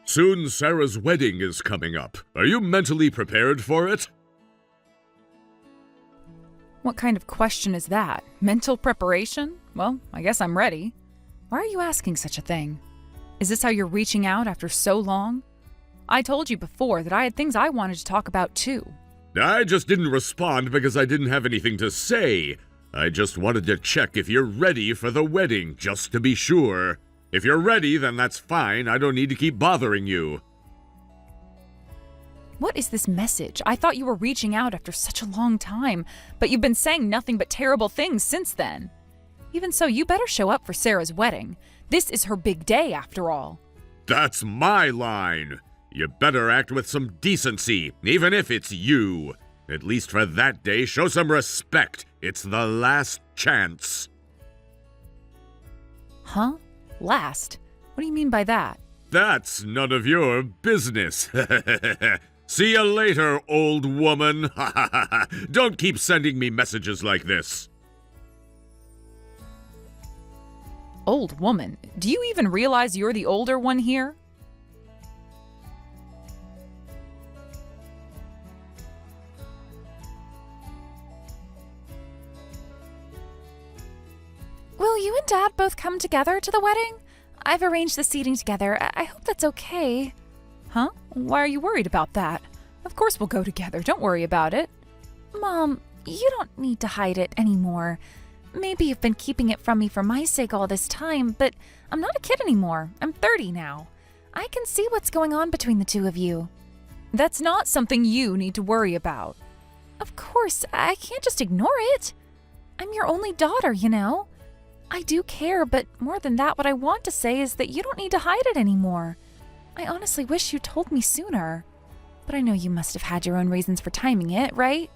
Soon Sarah's wedding is coming up. Are you mentally prepared for it? What kind of question is that? Mental preparation? Well, I guess I'm ready. Why are you asking such a thing? Is this how you're reaching out after so long? I told you before that I had things I wanted to talk about too. I just didn't respond because I didn't have anything to say. I just wanted to check if you're ready for the wedding, just to be sure. If you're ready, then that's fine. I don't need to keep bothering you. What is this message? I thought you were reaching out after such a long time, but you've been saying nothing but terrible things since then. Even so, you better show up for Sarah's wedding. This is her big day, after all. That's my line. You better act with some decency, even if it's you. At least for that day, show some respect. It's the last chance. Huh? Last? What do you mean by that? That's none of your business. See you later, old woman. Don't keep sending me messages like this. Old woman? Do you even realize you're the older one here? Will you and Dad both come together to the wedding? I've arranged the seating together. I hope that's okay. Huh? Why are you worried about that? Of course we'll go together. Don't worry about it. Mom, you don't need to hide it anymore. Maybe you've been keeping it from me for my sake all this time, but I'm not a kid anymore. I'm 30 now. I can see what's going on between the two of you. That's not something you need to worry about. Of course, I can't just ignore it. I'm your only daughter, you know. I do care, but more than that, what I want to say is that you don't need to hide it anymore. I honestly wish you told me sooner. But I know you must have had your own reasons for timing it, right?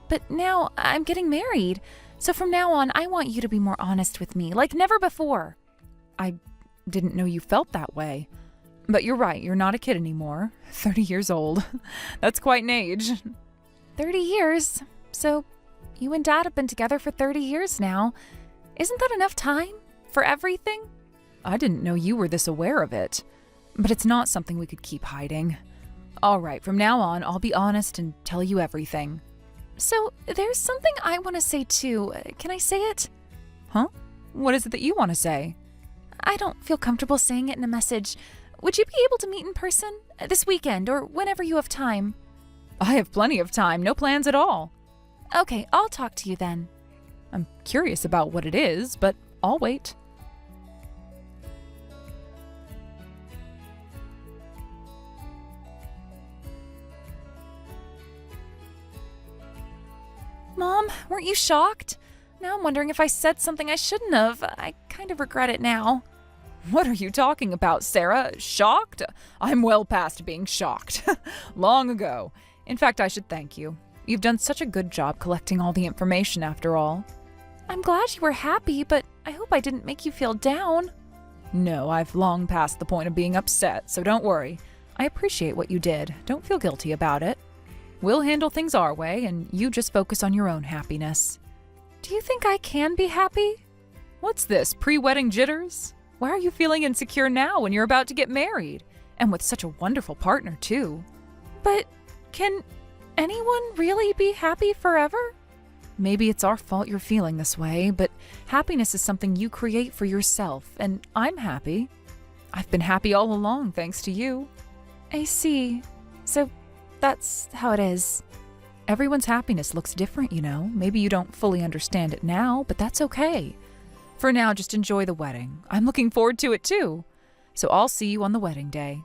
But now I'm getting married, so from now on, I want you to be more honest with me, like never before. I didn't know you felt that way. But you're right, you're not a kid anymore. 30 years old. That's quite an age. 30 years? So you and Dad have been together for 30 years now. Isn't that enough time for everything? I didn't know you were this aware of it. But it's not something we could keep hiding. All right, from now on, I'll be honest and tell you everything. So there's something I want to say too. Can I say it? Huh? What is it that you want to say? I don't feel comfortable saying it in a message. Would you be able to meet in person this weekend or whenever you have time? I have plenty of time, no plans at all. Okay, I'll talk to you then. I'm curious about what it is, but I'll wait. Mom, weren't you shocked? Now I'm wondering if I said something I shouldn't have. I kind of regret it now. What are you talking about, Sarah? Shocked? I'm well past being shocked. Long ago. In fact, I should thank you. You've done such a good job collecting all the information after all. I'm glad you were happy, but I hope I didn't make you feel down. No, I've long passed the point of being upset, so don't worry. I appreciate what you did. Don't feel guilty about it. We'll handle things our way, and you just focus on your own happiness. Do you think I can be happy? What's this, pre-wedding jitters? Why are you feeling insecure now when you're about to get married? And with such a wonderful partner, too. But can anyone really be happy forever? Maybe it's our fault you're feeling this way, but happiness is something you create for yourself, and I'm happy. I've been happy all along, thanks to you. I see. So that's how it is. Everyone's happiness looks different, you know. Maybe you don't fully understand it now, but that's okay. For now, just enjoy the wedding. I'm looking forward to it too. So I'll see you on the wedding day.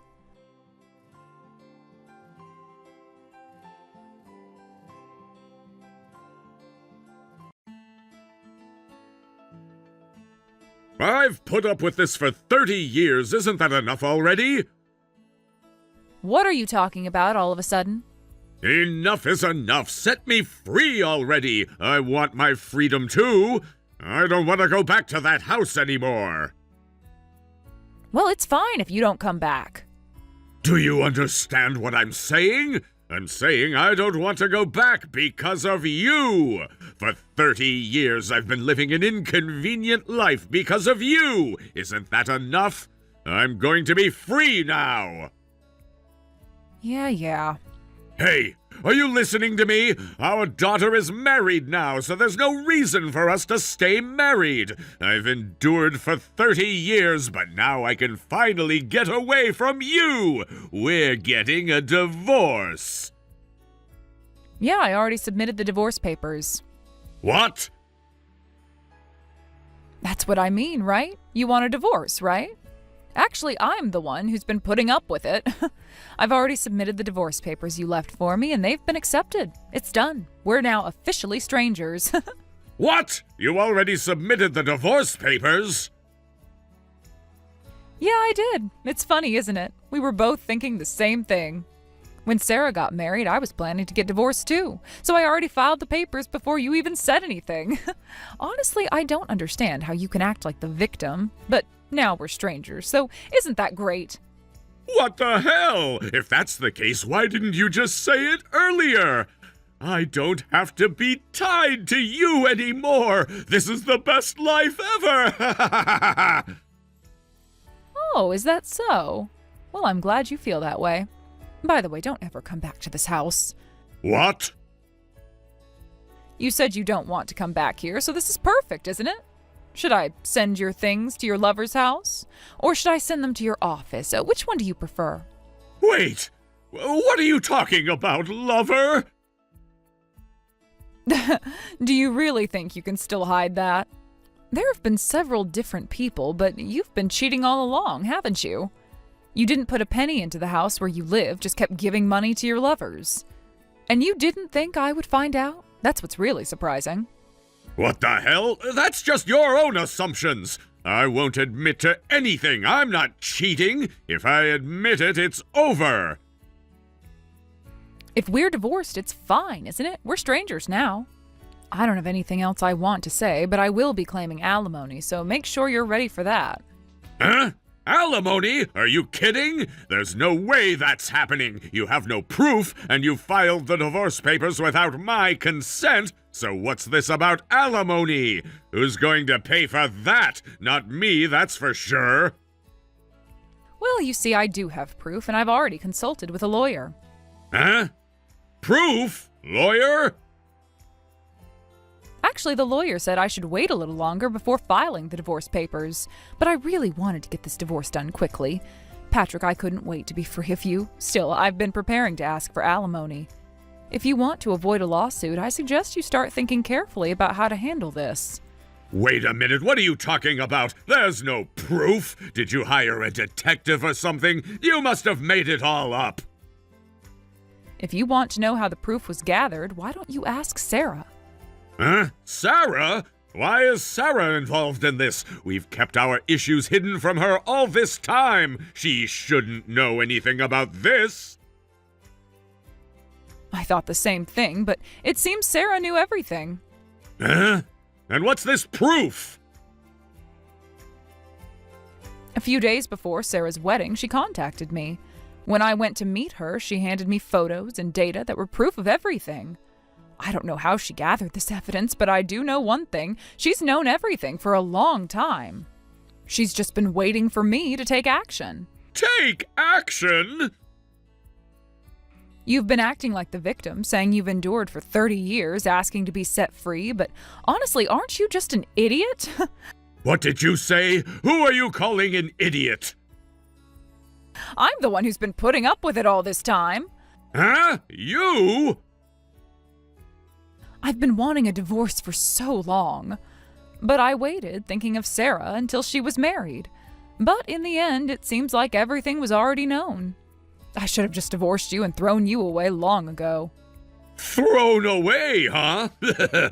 I've put up with this for 30 years. Isn't that enough already? What are you talking about all of a sudden? Enough is enough. Set me free already. I want my freedom too. I don't want to go back to that house anymore. Well, it's fine if you don't come back. Do you understand what I'm saying? I'm saying I don't want to go back because of you. For 30 years I've been living an inconvenient life because of you. Isn't that enough? I'm going to be free now. Yeah. Hey, are you listening to me? Our daughter is married now, so there's no reason for us to stay married. I've endured for 30 years, but now I can finally get away from you. We're getting a divorce. Yeah, I already submitted the divorce papers. What? That's what I mean, right? You want a divorce, right? Actually, I'm the one who's been putting up with it. I've already submitted the divorce papers you left for me, and they've been accepted. It's done. We're now officially strangers. What? You already submitted the divorce papers? Yeah, I did. It's funny, isn't it? We were both thinking the same thing. When Sarah got married, I was planning to get divorced too, so I already filed the papers before you even said anything. Honestly, I don't understand how you can act like the victim, but now we're strangers, so isn't that great? What the hell? If that's the case, why didn't you just say it earlier? I don't have to be tied to you anymore. This is the best life ever. Oh, is that so? Well, I'm glad you feel that way. By the way, don't ever come back to this house. What? You said you don't want to come back here, so this is perfect, isn't it? Should I send your things to your lover's house? Or should I send them to your office? Which one do you prefer? Wait, what are you talking about, lover? Do you really think you can still hide that? There have been several different people, but you've been cheating all along, haven't you? You didn't put a penny into the house where you live, just kept giving money to your lovers. And you didn't think I would find out? That's what's really surprising. What the hell? That's just your own assumptions. I won't admit to anything. I'm not cheating. If I admit it, it's over. If we're divorced, it's fine, isn't it? We're strangers now. I don't have anything else I want to say, but I will be claiming alimony, so make sure you're ready for that. Huh? Alimony? Are you kidding? There's no way that's happening. You have no proof, and you filed the divorce papers without my consent. So what's this about alimony? Who's going to pay for that? Not me, that's for sure. Well, you see, I do have proof, and I've already consulted with a lawyer. Huh? Proof? Lawyer? Actually, the lawyer said I should wait a little longer before filing the divorce papers, but I really wanted to get this divorce done quickly. Patrick, I couldn't wait to be free of you. Still, I've been preparing to ask for alimony. If you want to avoid a lawsuit, I suggest you start thinking carefully about how to handle this. Wait a minute, what are you talking about? There's no proof. Did you hire a detective or something? You must have made it all up. If you want to know how the proof was gathered, why don't you ask Sarah? Huh? Sarah? Why is Sarah involved in this? We've kept our issues hidden from her all this time. She shouldn't know anything about this. I thought the same thing, but it seems Sarah knew everything. Huh? And what's this proof? A few days before Sarah's wedding, she contacted me. When I went to meet her, she handed me photos and data that were proof of everything. I don't know how she gathered this evidence, but I do know one thing. She's known everything for a long time. She's just been waiting for me to take action. Take action? You've been acting like the victim, saying you've endured for 30 years, asking to be set free, but honestly, aren't you just an idiot? What did you say? Who are you calling an idiot? I'm the one who's been putting up with it all this time. Huh? You? I've been wanting a divorce for so long. But I waited, thinking of Sarah, until she was married. But in the end, it seems like everything was already known. I should have just divorced you and thrown you away long ago. Thrown away, huh?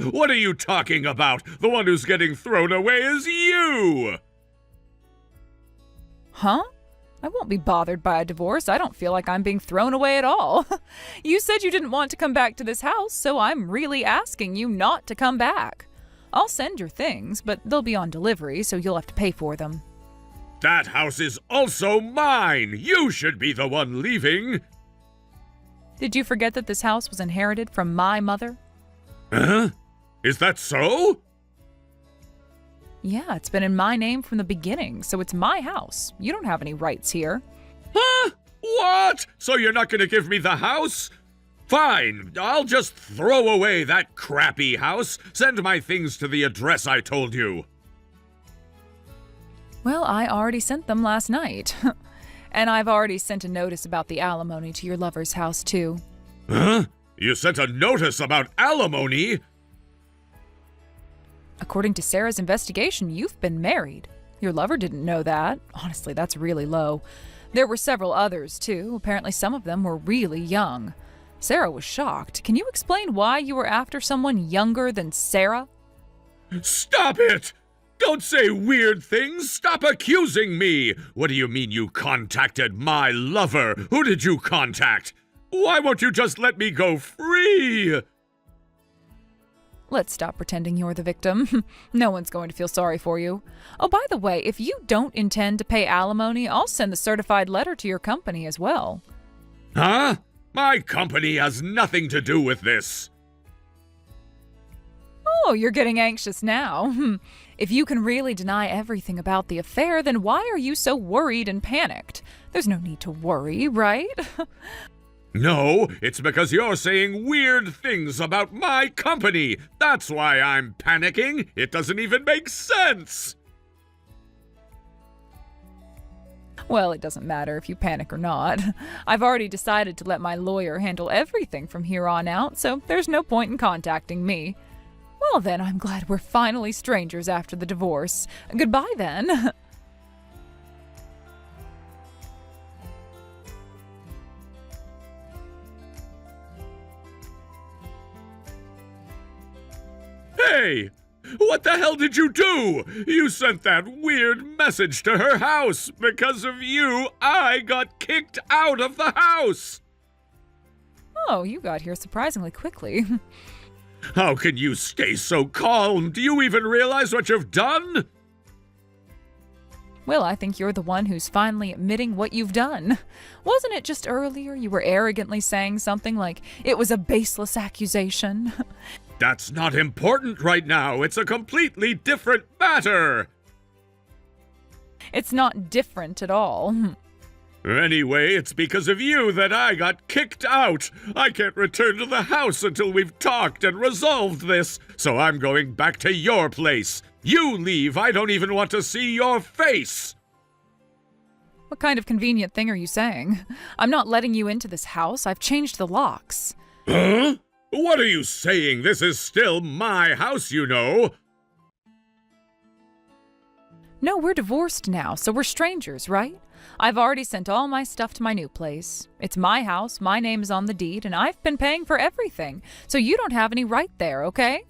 What are you talking about? The one who's getting thrown away is you! Huh? I won't be bothered by a divorce. I don't feel like I'm being thrown away at all. You said you didn't want to come back to this house, so I'm really asking you not to come back. I'll send your things, but they'll be on delivery, so you'll have to pay for them. That house is also mine! You should be the one leaving! Did you forget that this house was inherited from my mother? Huh? Is that so? Yeah, it's been in my name from the beginning, so it's my house. You don't have any rights here. Huh? What? So you're not going to give me the house? Fine, I'll just throw away that crappy house. Send my things to the address I told you. Well, I already sent them last night. And I've already sent a notice about the alimony to your lover's house, too. Huh? You sent a notice about alimony? According to Sarah's investigation, you've been married. Your lover didn't know that. Honestly, that's really low. There were several others, too. Apparently some of them were really young. Sarah was shocked. Can you explain why you were after someone younger than Sarah? Stop it! Don't say weird things! Stop accusing me! What do you mean you contacted my lover? Who did you contact? Why won't you just let me go free? Let's stop pretending you're the victim. No one's going to feel sorry for you. Oh, by the way, if you don't intend to pay alimony, I'll send the certified letter to your company as well. Huh? My company has nothing to do with this. Oh, you're getting anxious now. If you can really deny everything about the affair, then why are you so worried and panicked? There's no need to worry, right? No, it's because you're saying weird things about my company. That's why I'm panicking. It doesn't even make sense. Well, it doesn't matter if you panic or not. I've already decided to let my lawyer handle everything from here on out, so there's no point in contacting me. Well then, I'm glad we're finally strangers after the divorce. Goodbye then. Hey! What the hell did you do? You sent that weird message to her house. Because of you, I got kicked out of the house. Oh, you got here surprisingly quickly. How can you stay so calm? Do you even realize what you've done? Well, I think you're the one who's finally admitting what you've done. Wasn't it just earlier you were arrogantly saying something like it was a baseless accusation? That's not important right now. It's a completely different matter. It's not different at all. Anyway, it's because of you that I got kicked out. I can't return to the house until we've talked and resolved this, so I'm going back to your place. You leave. I don't even want to see your face. What kind of convenient thing are you saying? I'm not letting you into this house. I've changed the locks. Huh? What are you saying? This is still my house, you know. No, we're divorced now, so we're strangers, right? I've already sent all my stuff to my new place. It's my house, my name is on the deed, and I've been paying for everything, so you don't have any right there, okay?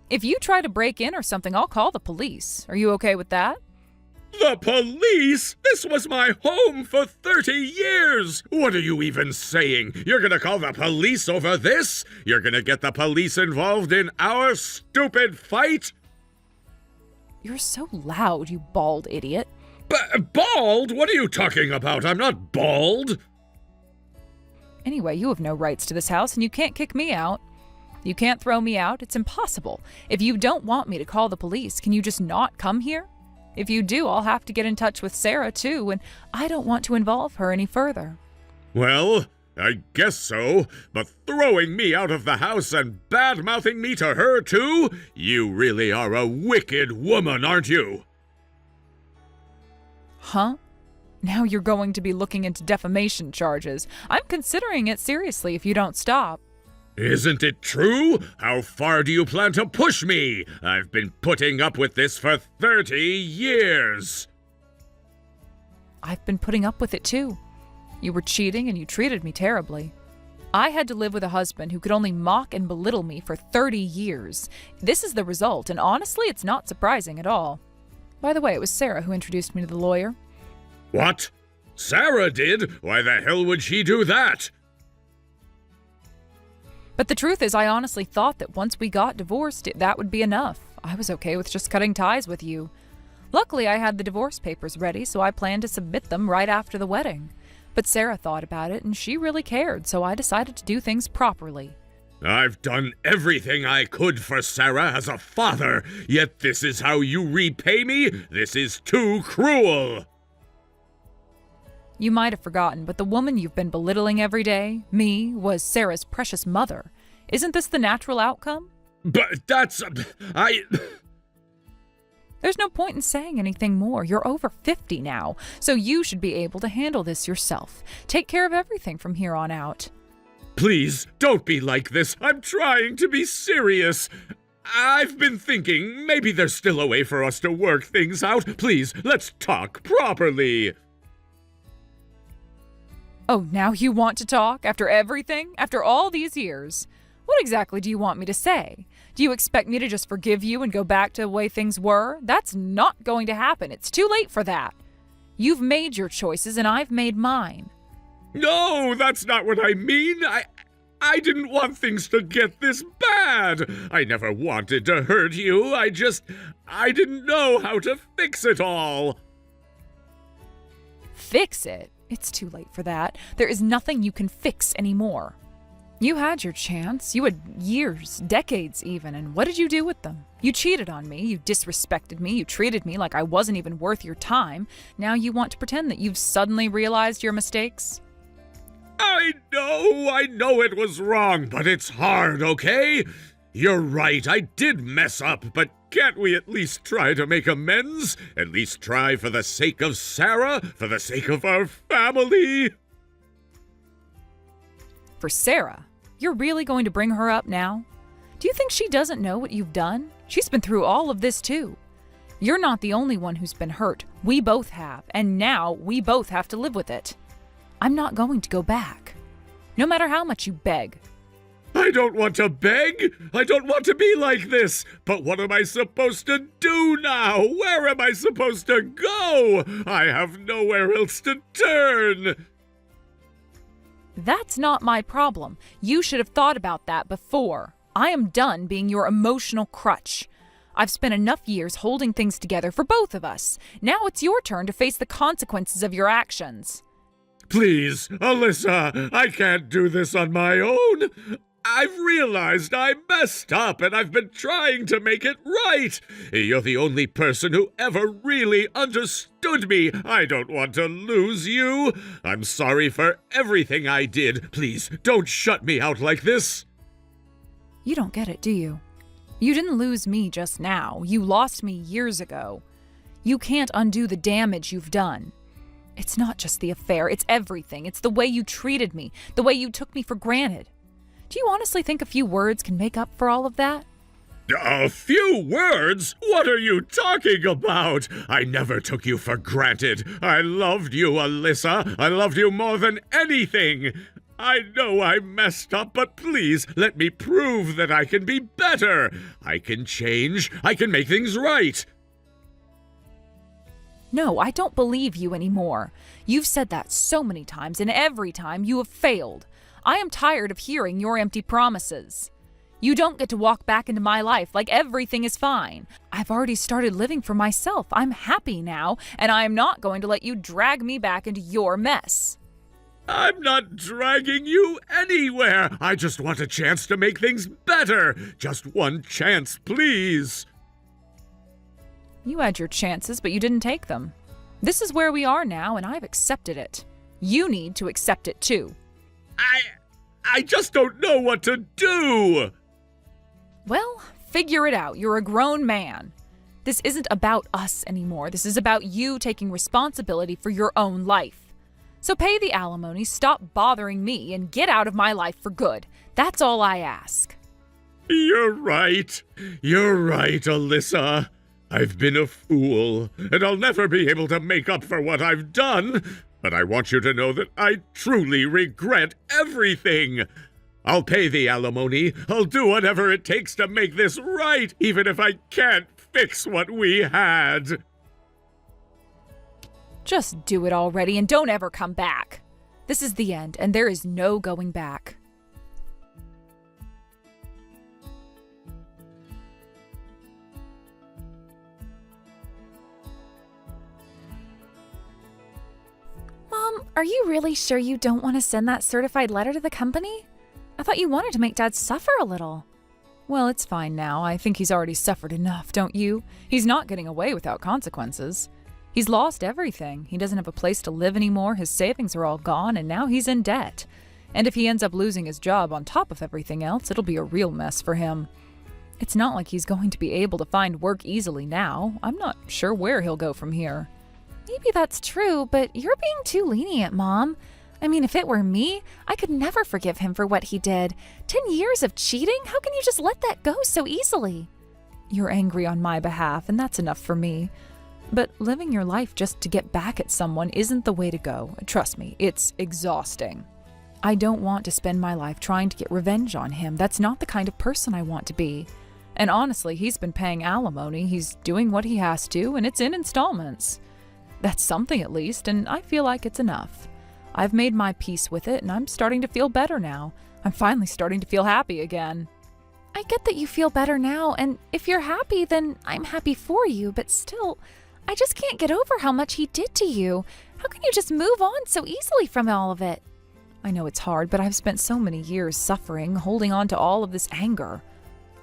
If you try to break in or something, I'll call the police. Are you okay with that? The police? This was my home for 30 years! What are you even saying? You're gonna call the police over this? You're gonna get the police involved in our stupid fight? You're so loud, you bald idiot. Bald? What are you talking about? I'm not bald. Anyway, you have no rights to this house, and you can't kick me out. You can't throw me out. It's impossible. If you don't want me to call the police, can you just not come here? If you do, I'll have to get in touch with Sarah, too, and I don't want to involve her any further. Well, I guess so, but throwing me out of the house and bad-mouthing me to her, too? You really are a wicked woman, aren't you? Huh? Now you're going to be looking into defamation charges. I'm considering it seriously if you don't stop. Isn't it true? How far do you plan to push me? I've been putting up with this for 30 years. I've been putting up with it too. You were cheating and you treated me terribly. I had to live with a husband who could only mock and belittle me for 30 years. This is the result, and honestly, it's not surprising at all. By the way, it was Sarah who introduced me to the lawyer. What? Sarah did? Why the hell would she do that? But the truth is, I honestly thought that once we got divorced, that would be enough. I was okay with just cutting ties with you. Luckily, I had the divorce papers ready, so I planned to submit them right after the wedding. But Sarah thought about it, and she really cared, so I decided to do things properly. I've done everything I could for Sarah as a father, yet this is how you repay me? This is too cruel! You might have forgotten, but the woman you've been belittling every day, me, was Sarah's precious mother. Isn't this the natural outcome? But that's... There's no point in saying anything more. You're over 50 now, so you should be able to handle this yourself. Take care of everything from here on out. Please, don't be like this. I'm trying to be serious. I've been thinking maybe there's still a way for us to work things out. Please, let's talk properly. Oh, now you want to talk? After everything? After all these years? What exactly do you want me to say? Do you expect me to just forgive you and go back to the way things were? That's not going to happen. It's too late for that. You've made your choices and I've made mine. No, that's not what I mean. I didn't want things to get this bad. I never wanted to hurt you. I didn't know how to fix it all. Fix it? It's too late for that. There is nothing you can fix anymore. You had your chance. You had years, decades even, and what did you do with them? You cheated on me, you disrespected me, you treated me like I wasn't even worth your time. Now you want to pretend that you've suddenly realized your mistakes? I know it was wrong, but it's hard, okay? You're right, I did mess up, but can't we at least try to make amends? At least try for the sake of Sarah, for the sake of our family? For Sarah? You're really going to bring her up now? Do you think she doesn't know what you've done? She's been through all of this too. You're not the only one who's been hurt. We both have, and now we both have to live with it. I'm not going to go back. No matter how much you beg. I don't want to beg. I don't want to be like this. But what am I supposed to do now? Where am I supposed to go? I have nowhere else to turn. That's not my problem. You should have thought about that before. I am done being your emotional crutch. I've spent enough years holding things together for both of us. Now it's your turn to face the consequences of your actions. Please, Alyssa, I can't do this on my own. I've realized I messed up and I've been trying to make it right. You're the only person who ever really understood me. I don't want to lose you. I'm sorry for everything I did. Please, don't shut me out like this. You don't get it, do you? You didn't lose me just now. You lost me years ago. You can't undo the damage you've done. It's not just the affair, it's everything. It's the way you treated me, the way you took me for granted. Do you honestly think a few words can make up for all of that? A few words? What are you talking about? I never took you for granted. I loved you, Alyssa. I loved you more than anything. I know I messed up, but please let me prove that I can be better. I can change. I can make things right. No, I don't believe you anymore. You've said that so many times, and every time you have failed. I am tired of hearing your empty promises. You don't get to walk back into my life like everything is fine. I've already started living for myself. I'm happy now, and I am not going to let you drag me back into your mess. I'm not dragging you anywhere. I just want a chance to make things better. Just one chance, please. You had your chances, but you didn't take them. This is where we are now, and I've accepted it. You need to accept it too. I just don't know what to do. Well, figure it out. You're a grown man. This isn't about us anymore. This is about you taking responsibility for your own life. So pay the alimony, stop bothering me, and get out of my life for good. That's all I ask. You're right. You're right, Alyssa. I've been a fool, and I'll never be able to make up for what I've done. But I want you to know that I truly regret everything. I'll pay the alimony. I'll do whatever it takes to make this right, even if I can't fix what we had. Just do it already and don't ever come back. This is the end, and there is no going back. Mom, are you really sure you don't want to send that certified letter to the company? I thought you wanted to make Dad suffer a little. Well, it's fine now. I think he's already suffered enough, don't you? He's not getting away without consequences. He's lost everything. He doesn't have a place to live anymore, his savings are all gone, and now he's in debt. And if he ends up losing his job on top of everything else, it'll be a real mess for him. It's not like he's going to be able to find work easily now. I'm not sure where he'll go from here. Maybe that's true, but you're being too lenient, Mom. I mean, if it were me, I could never forgive him for what he did. 10 years of cheating? How can you just let that go so easily? You're angry on my behalf, and that's enough for me. But living your life just to get back at someone isn't the way to go. Trust me, it's exhausting. I don't want to spend my life trying to get revenge on him. That's not the kind of person I want to be. And honestly, he's been paying alimony. He's doing what he has to, and it's in installments. That's something at least, and I feel like it's enough. I've made my peace with it, and I'm starting to feel better now. I'm finally starting to feel happy again. I get that you feel better now, and if you're happy, then I'm happy for you, but still, I just can't get over how much he did to you. How can you just move on so easily from all of it? I know it's hard, but I've spent so many years suffering, holding on to all of this anger.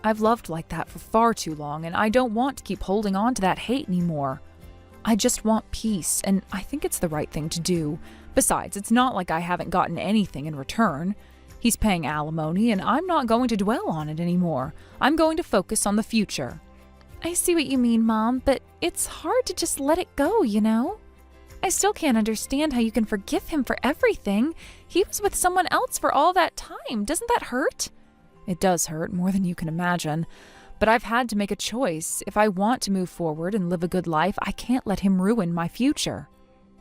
I've loved like that for far too long, and I don't want to keep holding on to that hate anymore. I just want peace, and I think it's the right thing to do. Besides, it's not like I haven't gotten anything in return. He's paying alimony, and I'm not going to dwell on it anymore. I'm going to focus on the future. I see what you mean, Mom, but it's hard to just let it go, you know? I still can't understand how you can forgive him for everything. He was with someone else for all that time. Doesn't that hurt? It does hurt more than you can imagine. But I've had to make a choice. If I want to move forward and live a good life, I can't let him ruin my future.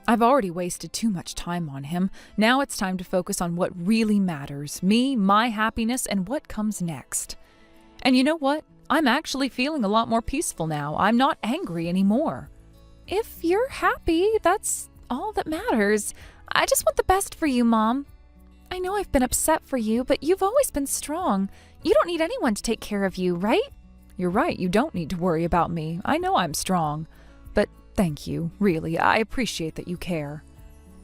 I've already wasted too much time on him. Now it's time to focus on what really matters. Me, my happiness, and what comes next. And you know what? I'm actually feeling a lot more peaceful now. I'm not angry anymore. If you're happy, that's all that matters. I just want the best for you, Mom. I know I've been upset for you, but you've always been strong. You don't need anyone to take care of you, right? You're right, you don't need to worry about me. I know I'm strong. But thank you, really. I appreciate that you care.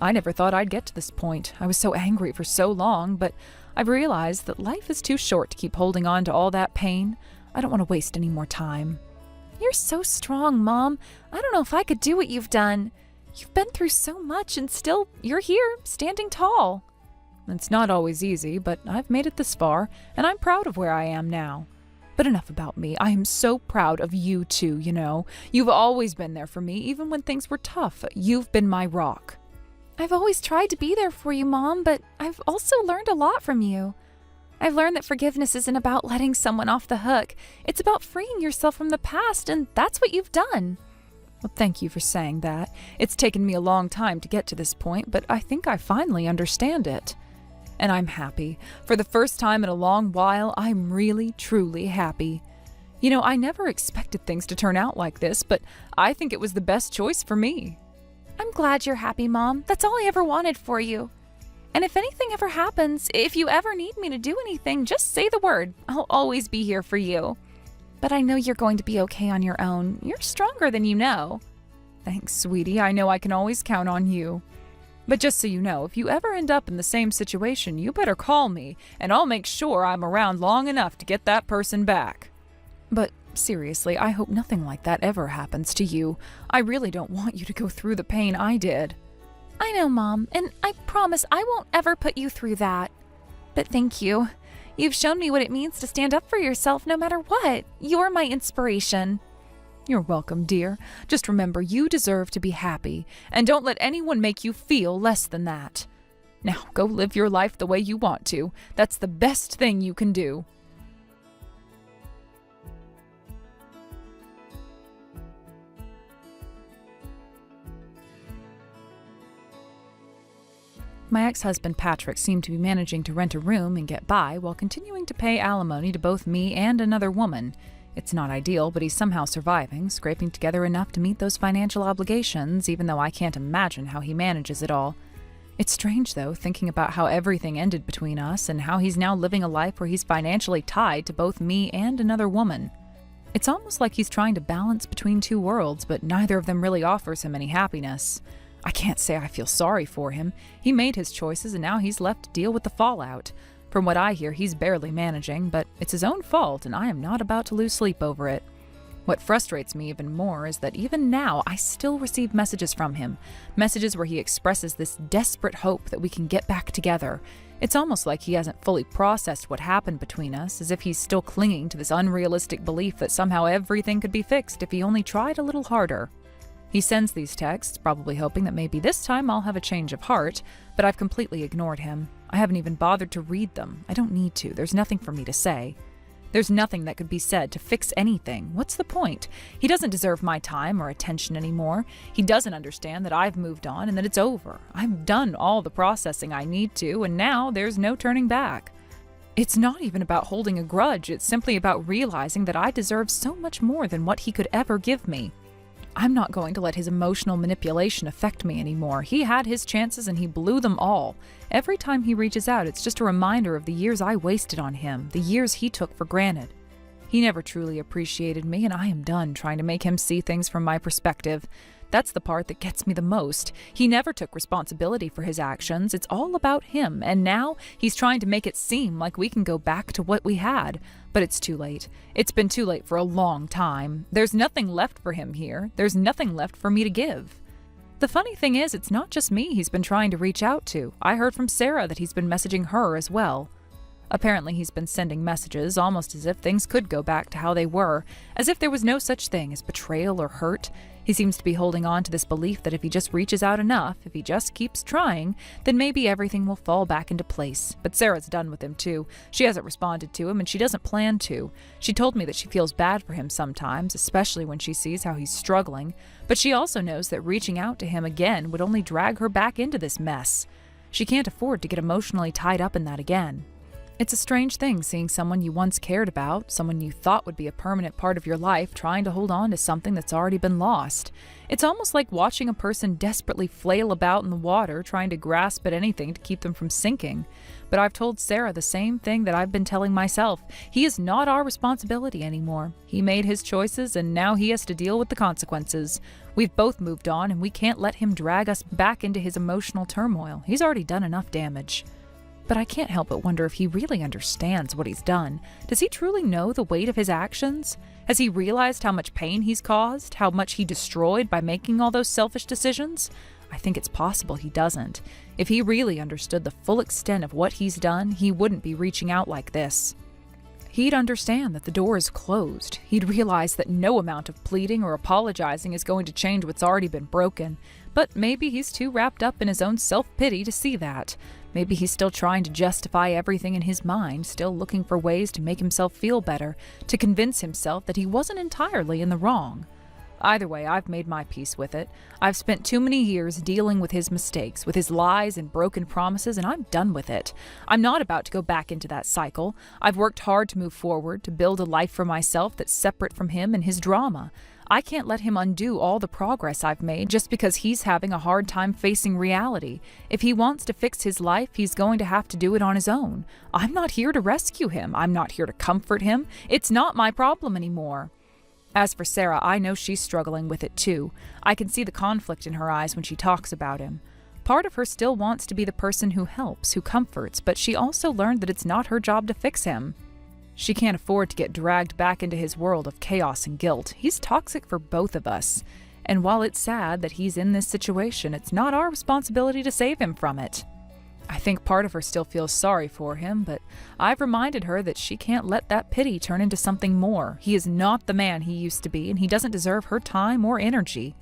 I never thought I'd get to this point. I was so angry for so long, but I've realized that life is too short to keep holding on to all that pain. I don't want to waste any more time. You're so strong, Mom. I don't know if I could do what you've done. You've been through so much and still you're here, standing tall. It's not always easy, but I've made it this far, and I'm proud of where I am now. But enough about me. I am so proud of you too, you know. You've always been there for me, even when things were tough. You've been my rock. I've always tried to be there for you, Mom, but I've also learned a lot from you. I've learned that forgiveness isn't about letting someone off the hook. It's about freeing yourself from the past, and that's what you've done. Well, thank you for saying that. It's taken me a long time to get to this point, but I think I finally understand it. And I'm happy. For the first time in a long while, I'm really, truly happy. You know, I never expected things to turn out like this, but I think it was the best choice for me. I'm glad you're happy, Mom. That's all I ever wanted for you. And if anything ever happens, if you ever need me to do anything, just say the word. I'll always be here for you. But I know you're going to be okay on your own. You're stronger than you know. Thanks, sweetie. I know I can always count on you. But just so you know, if you ever end up in the same situation, you better call me, and I'll make sure I'm around long enough to get that person back. But seriously, I hope nothing like that ever happens to you. I really don't want you to go through the pain I did. I know, Mom, and I promise I won't ever put you through that. But thank you. You've shown me what it means to stand up for yourself no matter what. You're my inspiration. You're welcome, dear. Just remember, you deserve to be happy, and don't let anyone make you feel less than that. Now, go live your life the way you want to. That's the best thing you can do. My ex-husband Patrick seemed to be managing to rent a room and get by while continuing to pay alimony to both me and another woman. It's not ideal, but he's somehow surviving, scraping together enough to meet those financial obligations, even though I can't imagine how he manages it all. It's strange, though, thinking about how everything ended between us and how he's now living a life where he's financially tied to both me and another woman. It's almost like he's trying to balance between two worlds, but neither of them really offers him any happiness. I can't say I feel sorry for him. He made his choices and now he's left to deal with the fallout. From what I hear, he's barely managing, but it's his own fault and I am not about to lose sleep over it. What frustrates me even more is that even now I still receive messages from him, messages where he expresses this desperate hope that we can get back together. It's almost like he hasn't fully processed what happened between us, as if he's still clinging to this unrealistic belief that somehow everything could be fixed if he only tried a little harder. He sends these texts, probably hoping that maybe this time I'll have a change of heart, but I've completely ignored him. I haven't even bothered to read them. I don't need to. There's nothing for me to say. There's nothing that could be said to fix anything. What's the point? He doesn't deserve my time or attention anymore. He doesn't understand that I've moved on and that it's over. I've done all the processing I need to, and now there's no turning back. It's not even about holding a grudge. It's simply about realizing that I deserve so much more than what he could ever give me. I'm not going to let his emotional manipulation affect me anymore. He had his chances and he blew them all. Every time he reaches out, it's just a reminder of the years I wasted on him, the years he took for granted. He never truly appreciated me, and I am done trying to make him see things from my perspective. That's the part that gets me the most. He never took responsibility for his actions. It's all about him, and now he's trying to make it seem like we can go back to what we had. But it's too late. It's been too late for a long time. There's nothing left for him here. There's nothing left for me to give. The funny thing is, it's not just me he's been trying to reach out to. I heard from Sarah that he's been messaging her as well. Apparently he's been sending messages, almost as if things could go back to how they were, as if there was no such thing as betrayal or hurt. He seems to be holding on to this belief that if he just reaches out enough, if he just keeps trying, then maybe everything will fall back into place. But Sarah's done with him too. She hasn't responded to him, and she doesn't plan to. She told me that she feels bad for him sometimes, especially when she sees how he's struggling, but she also knows that reaching out to him again would only drag her back into this mess. She can't afford to get emotionally tied up in that again. It's a strange thing seeing someone you once cared about, someone you thought would be a permanent part of your life, trying to hold on to something that's already been lost. It's almost like watching a person desperately flail about in the water, trying to grasp at anything to keep them from sinking. But I've told Sarah the same thing that I've been telling myself. He is not our responsibility anymore. He made his choices, and now he has to deal with the consequences. We've both moved on, and we can't let him drag us back into his emotional turmoil. He's already done enough damage. But I can't help but wonder if he really understands what he's done. Does he truly know the weight of his actions? Has he realized how much pain he's caused, how much he destroyed by making all those selfish decisions? I think it's possible he doesn't. If he really understood the full extent of what he's done, he wouldn't be reaching out like this. He'd understand that the door is closed. He'd realize that no amount of pleading or apologizing is going to change what's already been broken. But maybe he's too wrapped up in his own self-pity to see that. Maybe he's still trying to justify everything in his mind, still looking for ways to make himself feel better, to convince himself that he wasn't entirely in the wrong. Either way, I've made my peace with it. I've spent too many years dealing with his mistakes, with his lies and broken promises, and I'm done with it. I'm not about to go back into that cycle. I've worked hard to move forward, to build a life for myself that's separate from him and his drama. I can't let him undo all the progress I've made just because he's having a hard time facing reality. If he wants to fix his life, he's going to have to do it on his own. I'm not here to rescue him. I'm not here to comfort him. It's not my problem anymore. As for Sarah, I know she's struggling with it too. I can see the conflict in her eyes when she talks about him. Part of her still wants to be the person who helps, who comforts, but she also learned that it's not her job to fix him. She can't afford to get dragged back into his world of chaos and guilt. He's toxic for both of us. And while it's sad that he's in this situation, it's not our responsibility to save him from it. I think part of her still feels sorry for him, but I've reminded her that she can't let that pity turn into something more. He is not the man he used to be, and he doesn't deserve her time or energy.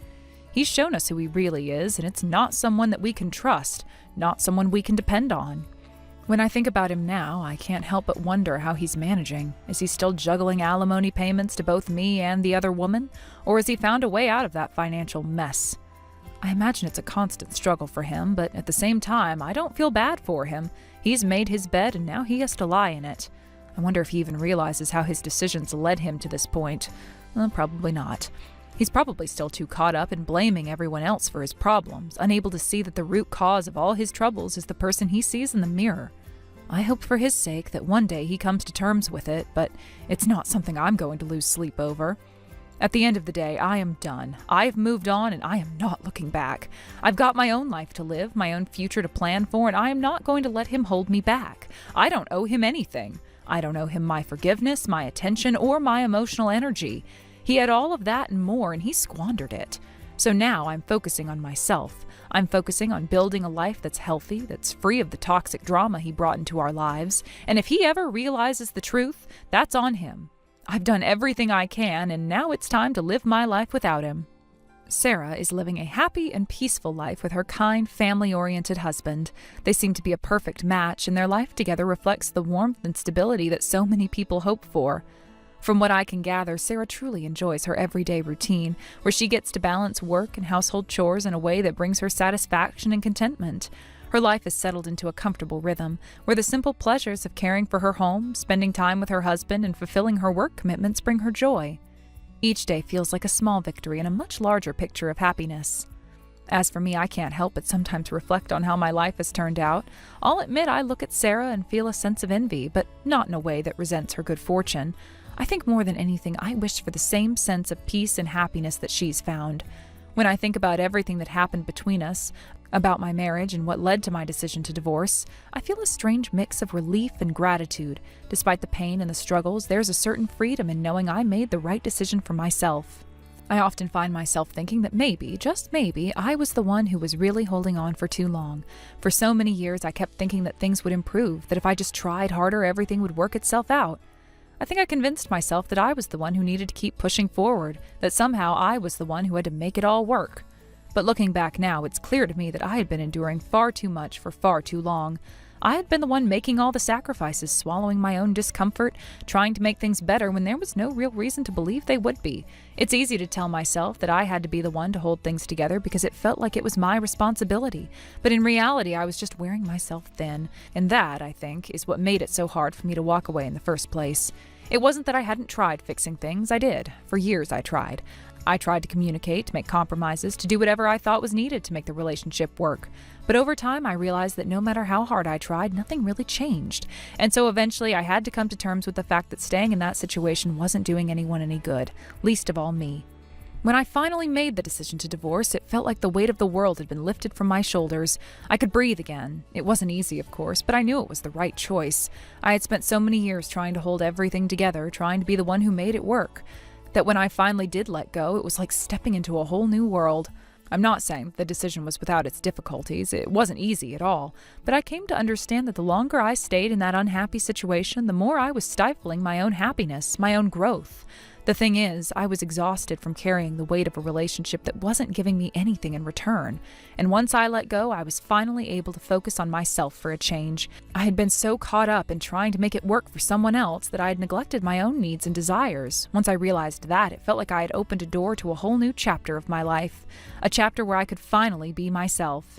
He's shown us who he really is, and it's not someone that we can trust, not someone we can depend on. When I think about him now, I can't help but wonder how he's managing. Is he still juggling alimony payments to both me and the other woman, or has he found a way out of that financial mess? I imagine it's a constant struggle for him, but at the same time, I don't feel bad for him. He's made his bed, and now he has to lie in it. I wonder if he even realizes how his decisions led him to this point. Probably not. He's probably still too caught up in blaming everyone else for his problems, unable to see that the root cause of all his troubles is the person he sees in the mirror. I hope for his sake that one day he comes to terms with it, but it's not something I'm going to lose sleep over. At the end of the day, I am done. I've moved on, and I am not looking back. I've got my own life to live, my own future to plan for, and I am not going to let him hold me back. I don't owe him anything. I don't owe him my forgiveness, my attention, or my emotional energy. He had all of that and more, and he squandered it. So now I'm focusing on myself. I'm focusing on building a life that's healthy, that's free of the toxic drama he brought into our lives. And if he ever realizes the truth, that's on him. I've done everything I can, and now it's time to live my life without him. Sarah is living a happy and peaceful life with her kind, family-oriented husband. They seem to be a perfect match, and their life together reflects the warmth and stability that so many people hope for. From what I can gather, Sarah truly enjoys her everyday routine, where she gets to balance work and household chores in a way that brings her satisfaction and contentment. Her life is settled into a comfortable rhythm, where the simple pleasures of caring for her home, spending time with her husband, and fulfilling her work commitments bring her joy. Each day feels like a small victory in a much larger picture of happiness. As for me, I can't help but sometimes reflect on how my life has turned out. I'll admit I look at Sarah and feel a sense of envy, but not in a way that resents her good fortune. I think more than anything, I wish for the same sense of peace and happiness that she's found. When I think about everything that happened between us, about my marriage and what led to my decision to divorce, I feel a strange mix of relief and gratitude. Despite the pain and the struggles, there's a certain freedom in knowing I made the right decision for myself. I often find myself thinking that maybe, just maybe, I was the one who was really holding on for too long. For so many years, I kept thinking that things would improve, that if I just tried harder, everything would work itself out. I think I convinced myself that I was the one who needed to keep pushing forward, that somehow I was the one who had to make it all work. But looking back now, it's clear to me that I had been enduring far too much for far too long. I had been the one making all the sacrifices, swallowing my own discomfort, trying to make things better when there was no real reason to believe they would be. It's easy to tell myself that I had to be the one to hold things together because it felt like it was my responsibility. But in reality, I was just wearing myself thin. And that, I think, is what made it so hard for me to walk away in the first place. It wasn't that I hadn't tried fixing things. I did. For years, I tried. I tried to communicate, to make compromises, to do whatever I thought was needed to make the relationship work. But over time, I realized that no matter how hard I tried, nothing really changed. And so eventually, I had to come to terms with the fact that staying in that situation wasn't doing anyone any good, least of all me. When I finally made the decision to divorce, it felt like the weight of the world had been lifted from my shoulders. I could breathe again. It wasn't easy, of course, but I knew it was the right choice. I had spent so many years trying to hold everything together, trying to be the one who made it work, that when I finally did let go, it was like stepping into a whole new world. I'm not saying the decision was without its difficulties. It wasn't easy at all. But I came to understand that the longer I stayed in that unhappy situation, the more I was stifling my own happiness, my own growth. The thing is, I was exhausted from carrying the weight of a relationship that wasn't giving me anything in return. And once I let go, I was finally able to focus on myself for a change. I had been so caught up in trying to make it work for someone else that I had neglected my own needs and desires. Once I realized that, it felt like I had opened a door to a whole new chapter of my life. A chapter where I could finally be myself.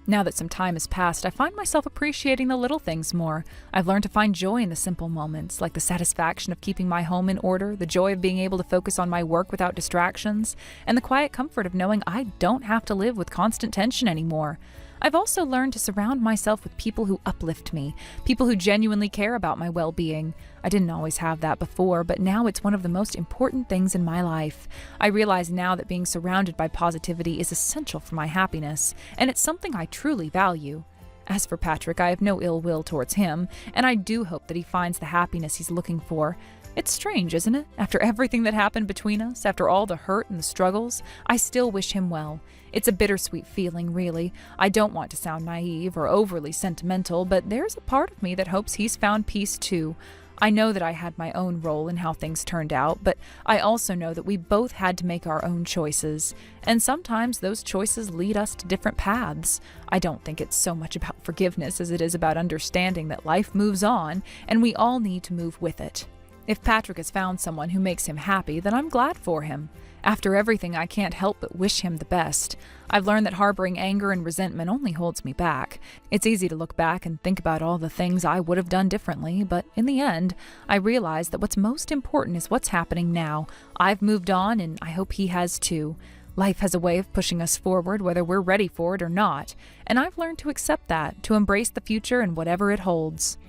Now that some time has passed, I find myself appreciating the little things more. I've learned to find joy in the simple moments, like the satisfaction of keeping my home in order, the joy of being able to focus on my work without distractions, and the quiet comfort of knowing I don't have to live with constant tension anymore. I've also learned to surround myself with people who uplift me, people who genuinely care about my well-being. I didn't always have that before, but now it's one of the most important things in my life. I realize now that being surrounded by positivity is essential for my happiness, and it's something I truly value. As for Patrick, I have no ill will towards him, and I do hope that he finds the happiness he's looking for. It's strange, isn't it? After everything that happened between us, after all the hurt and the struggles, I still wish him well. It's a bittersweet feeling, really. I don't want to sound naive or overly sentimental, but there's a part of me that hopes he's found peace too. I know that I had my own role in how things turned out, but I also know that we both had to make our own choices. And sometimes those choices lead us to different paths. I don't think it's so much about forgiveness as it is about understanding that life moves on, and we all need to move with it. If Patrick has found someone who makes him happy, then I'm glad for him. After everything, I can't help but wish him the best. I've learned that harboring anger and resentment only holds me back. It's easy to look back and think about all the things I would have done differently, but in the end, I realize that what's most important is what's happening now. I've moved on, and I hope he has too. Life has a way of pushing us forward, whether we're ready for it or not, and I've learned to accept that, to embrace the future and whatever it holds.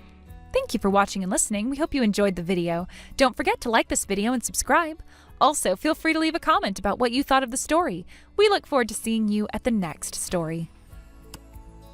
Thank you for watching and listening. We hope you enjoyed the video. Don't forget to like this video and subscribe. Also, feel free to leave a comment about what you thought of the story. We look forward to seeing you at the next story.